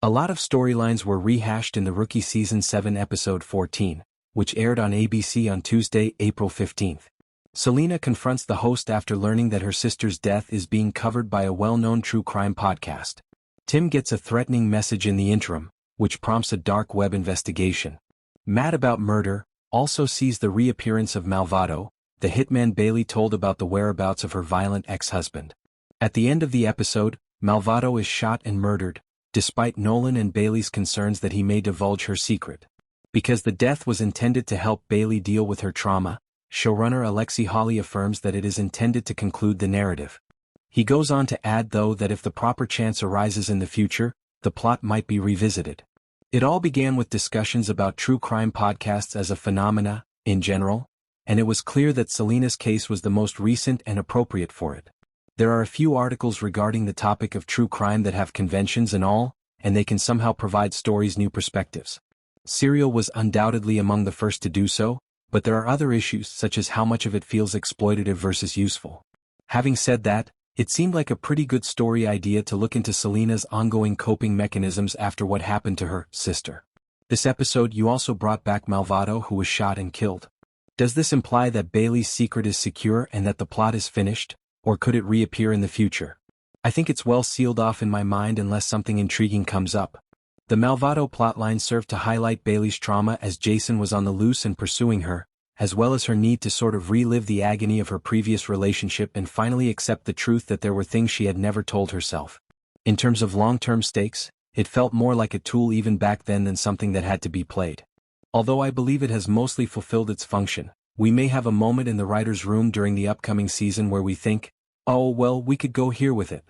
A lot of storylines were rehashed in the Rookie Season 7 Episode 14, which aired on ABC on Tuesday, April 15th. Selena confronts the host after learning that her sister's death is being covered by a well-known true crime podcast. Tim gets a threatening message in the interim, which prompts a dark web investigation. Mad About Murder also sees the reappearance of Malvado, the hitman Bailey told about the whereabouts of her violent ex-husband. At the end of the episode, Malvado is shot and murdered, despite Nolan and Bailey's concerns that he may divulge her secret. Because the death was intended to help Bailey deal with her trauma, showrunner Alexi Hawley affirms that it is intended to conclude the narrative. He goes on to add, though, that if the proper chance arises in the future, the plot might be revisited. It all began with discussions about true crime podcasts as a phenomena, in general, and it was clear that Selena's case was the most recent and appropriate for it. There are a few articles regarding the topic of true crime that have conventions and all, and they can somehow provide stories new perspectives. Serial was undoubtedly among the first to do so, but there are other issues such as how much of it feels exploitative versus useful. Having said that, it seemed like a pretty good story idea to look into Selena's ongoing coping mechanisms after what happened to her sister. This episode you also brought back Malvado, who was shot and killed. Does this imply that Bailey's secret is secure and that the plot is finished, or could it reappear in the future? I think it's well sealed off in my mind unless something intriguing comes up. The Malvado plotline served to highlight Bailey's trauma as Jason was on the loose and pursuing her, as well as her need to sort of relive the agony of her previous relationship and finally accept the truth that there were things she had never told herself. In terms of long-term stakes, it felt more like a tool even back then than something that had to be played. Although I believe it has mostly fulfilled its function, we may have a moment in the writer's room during the upcoming season where we think, oh well, we could go here with it.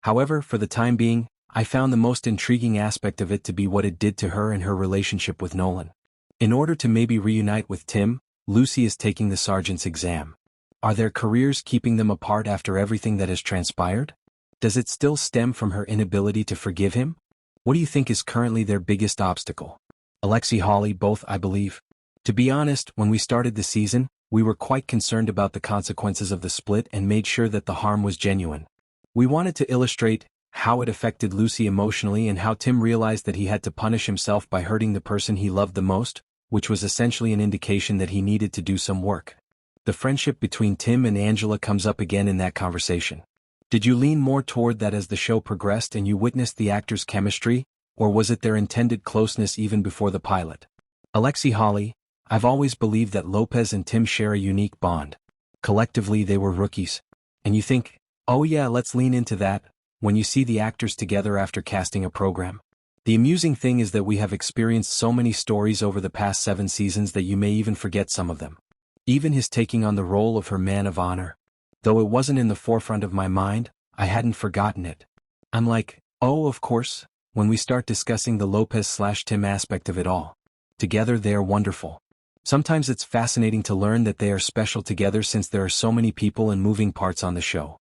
However, for the time being, I found the most intriguing aspect of it to be what it did to her and her relationship with Nolan. In order to maybe reunite with Tim, Lucy is taking the sergeant's exam. Are their careers keeping them apart after everything that has transpired? Does it still stem from her inability to forgive him? What do you think is currently their biggest obstacle? Alexi Hawley, both, I believe. To be honest, when we started the season, we were quite concerned about the consequences of the split and made sure that the harm was genuine. We wanted to illustrate how it affected Lucy emotionally and how Tim realized that he had to punish himself by hurting the person he loved the most, which was essentially an indication that he needed to do some work. The friendship between Tim and Angela comes up again in that conversation. Did you lean more toward that as the show progressed and you witnessed the actors' chemistry, or was it their intended closeness even before the pilot? Alexi Hawley, I've always believed that Lopez and Tim share a unique bond. Collectively they were rookies. And you think, oh yeah, let's lean into that, when you see the actors together after casting a program. The amusing thing is that we have experienced so many stories over the past 7 seasons that you may even forget some of them. Even his taking on the role of her man of honor. Though it wasn't in the forefront of my mind, I hadn't forgotten it. I'm like, oh of course, when we start discussing the Lopez/Tim aspect of it all. Together they are wonderful. Sometimes it's fascinating to learn that they are special together since there are so many people and moving parts on the show.